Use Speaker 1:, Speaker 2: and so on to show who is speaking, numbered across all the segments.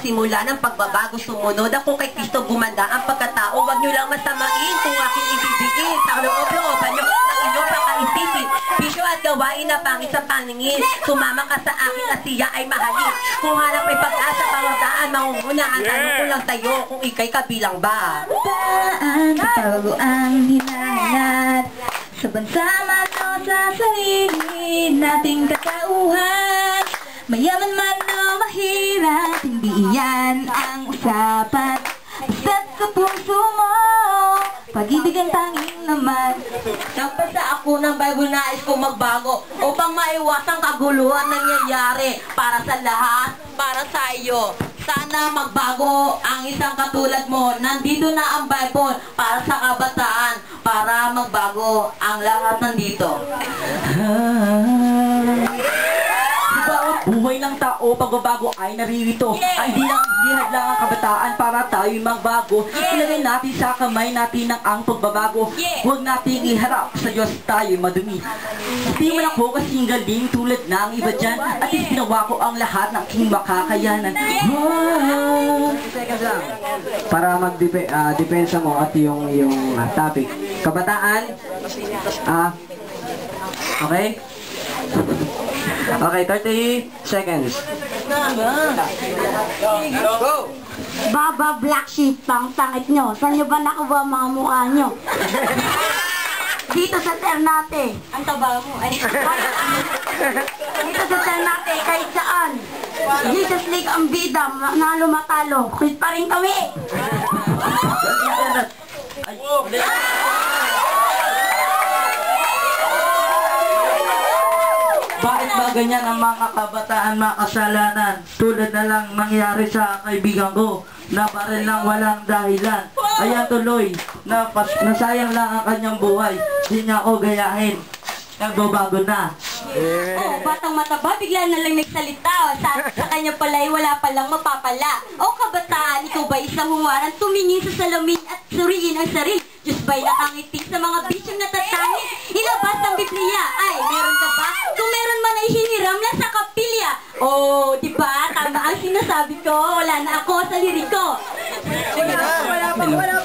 Speaker 1: Simula ng pagbabago sumunod ako kay Kristo gumanda ang pagkatao. Huwag niyo lang masamain kung aking ibibigin sa loob-looban niyo ng inyong pakaisipin. Bisyo at gawain na pangit sa paningin. Sumama ka sa akin at siya ay mahalin. Kung hanap ay pag-asa pangandaan, mangunguna ang tanong ko lang sa'yo kung ikay kabilang ba.
Speaker 2: Saan bago ang hinahanap sa bansa mato sa sarili nating katauhan. Mayaman man o mahirap, hindi iyan ang usapan. Basta't sa puso mo, pag-ibig ang tanging naman.
Speaker 1: Nagbasa ako ng Bible, nais kong magbago upang maiwasang kaguluhan nangyayari para sa lahat, para sa iyo. Sana magbago ang isang katulad mo. Nandito na ang Bible para sa kabataan, para magbago ang lahat nandito.
Speaker 3: Buhay ng tao, pagbabago ay naririto. Ay di hadlang ang kabataan para tayo'y magbago. Ilagay natin sa kamay natin ang pagbabago. Huwag natin iharap sa Diyos tayo'y madumi. Hindi man ako kasing galing tulad ng iba dyan. At ginawa ko ang lahat ng aking makakayanan.
Speaker 4: Para mag-depensa mo at yung topic. Kabataan. Okay? Okay, 30 seconds.
Speaker 3: Go!
Speaker 2: Baba Black Sheep, pang tangit nyo. Saan nyo ba nakuha mga mukha nyo? Dito sa Ternate. Ang taba mo. Dito sa Ternate, kahit saan. Jesus League ang bida, nalo matalo. Quit pa rin kami.
Speaker 3: Bakit ba ganyan ang mga kabataan, mga kasalanan? Tulad na lang nangyari sa kaibigan ko, na parang lang walang dahilan. Ayan tuloy, nasayang lang ang kanyang buhay. Di niya ako gayahin. Nagbabago na.
Speaker 2: Oh, batang mataba, bigla na lang nagsalita. Sa kanya pala'y wala palang mapapala. O kabataan, ikaw ba isang huwaran? Tumingin sa salamin at suriin ang sarili. Diyos ba'y nakangitig sa mga bisyong natatangin? Ilabas ang Biblia. Ay, meron ka ba? Kung meron man ay hiniram lang sa kapilya. Oh, di ba? Tama ang sinasabi ko. Wala na ako sa liriko.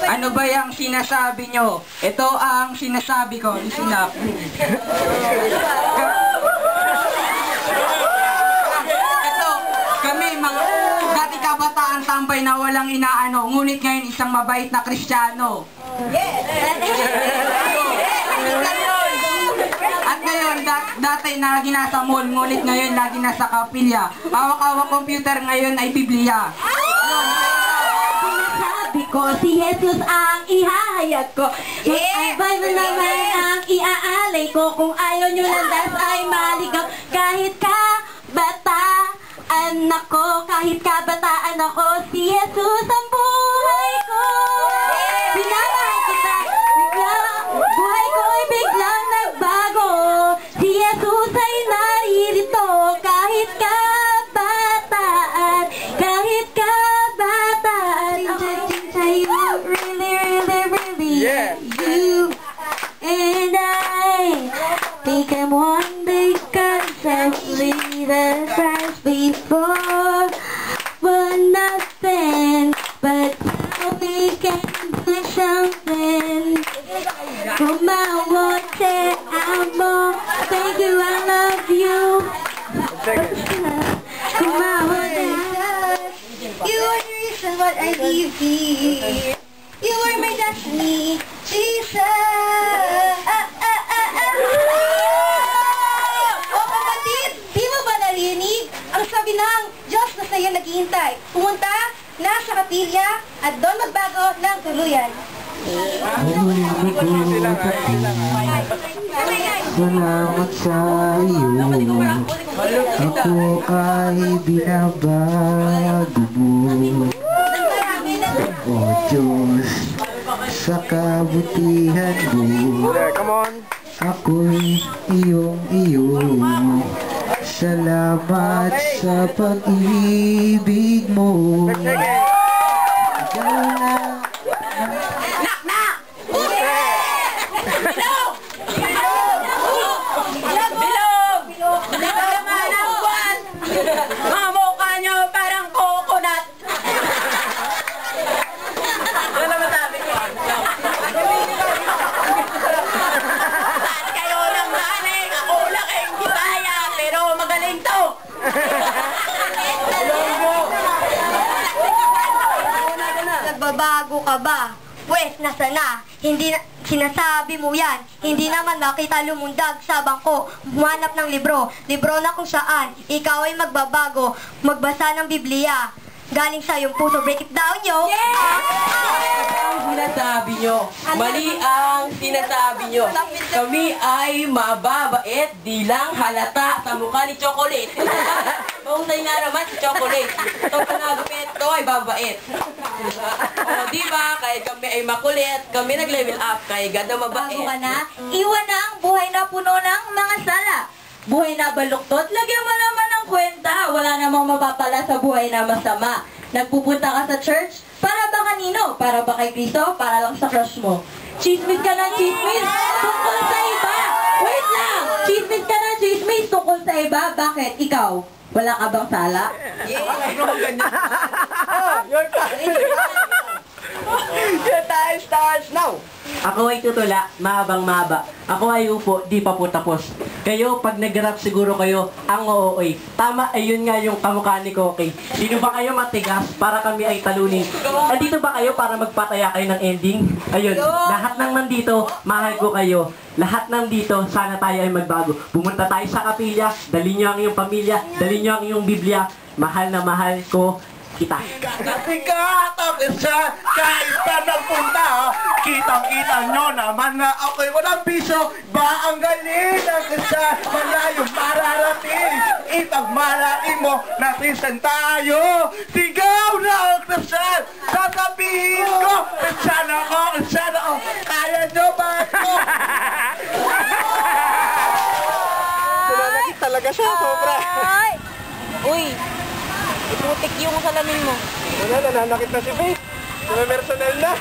Speaker 3: Ano ba yung sinasabi nyo? Ito ang sinasabi ko. Listen up. Ito, kami mga dati kabataan tambay na walang inaano, ngunit ngayon isang mabait na Kristiyano. At ngayon, dati na lagi nasa mall, ngunit ngayon lagi nasa kapilya. Hawak-hawak computer, ngayon ay Biblia.
Speaker 2: Sinasabi ko, si Jesus ang ihahayag ko. Ang Bible naman ang iaalay ko. Kung ayaw nyo landas ay maligaw. Kahit kabataan ako, kahit kabataan ako, si Jesus ang buhay ko. Pinamahal kita, buhay ko ay biglang nagbago. Si Jesus ay naririto, kahit kabataan, kahit kabataan. friends before were nothing, but now we can do something. Kumawote amo, thank you, I love you. Kumawote, you are the reason why I live here. You are my destiny, Jesus. O kapatid, di mo ba narinig? Ang sabi ng Diyos na sa'yo naghihintay. Pumunta na sa kapilya at doon magbago ng tuluyan.
Speaker 4: Salamat sa iyo. Ako ay binabago mo. O Diyos, sa kabutihan mo. Ako'y iyong-iyo. Salamat sa pag-ibig mo. Ikaw na.
Speaker 1: Mga mukha nyo parang coconut. Ano naman sabi ko? Saan kayo ng galing? Ako laking Bisaya, pero magaling to.
Speaker 2: Nagbabago ka ba? Pwes, nasa na? Hindi na, sinasabi mo yan. Hindi naman nakita lumundag sa bangko. Humanap ng libro. Libro na kung saan ikaw ay magbabago. Magbasa ng Biblia. Galing sa iyong puso. Break it down, yo!
Speaker 1: Ang sinasabi nyo, mali ang sinasabi nyo. Kami ay mababait, di lang halata sa mukha ni Chocolate. Mahusay nga naman si Chocolate. Ito panagupit, ito ay babait. O diba, kahit kami ay makulit, kami nag-level up, kaya ganda mabait.
Speaker 2: Bago ka na, iwan na ang buhay na puno ng mga sala. Buhay na baluktot, lagyan mo naman ng kwenta. Wala namang mapapala sa buhay na masama. Nagpupunta ka sa church, para ba kanino? Para ba kay Cristo? Para lang sa crush mo. Chismis ka ng chismis, tungkol sa iba. Wait lang! Chismis ka ng chismis, tungkol sa iba. Bakit? Ikaw, wala ka bang sala?
Speaker 3: Your time starts now. Ako ay tutula, mahabang mahaba. Ako ay upo, di pa po tapos. Kayo, pag nag-rap siguro kayo, ang ooy. Tama, ayun nga yung kamukha ni Koki. Sino ba kayo matigas para kami ay talunin? Nandito ba kayo para magpataya kayo ng ending? Ayun, lahat ng nandito, mahal ko kayo. Lahat ng dito, sana tayo ay magbago. Pumunta tayo sa kapilya, dali nyo ang iyong pamilya, dali nyo ang iyong Biblia. Mahal na mahal ko kita.
Speaker 5: Sikat isa kahit pa nagpunta, kitang-kita nyo naman na ako'y walang piso. Ba ang galing ng isa, malayong mararating. Ipagmalaki mo, natisan tayo. Sigaw na ang kasal, sasabihin ko, sana ko, kaya nyo ba ako? Sulalaki talaga siya, sobra.
Speaker 1: Uy, iputik yung salamin mo.
Speaker 5: Wala, nananakit na si Faith. Personal na.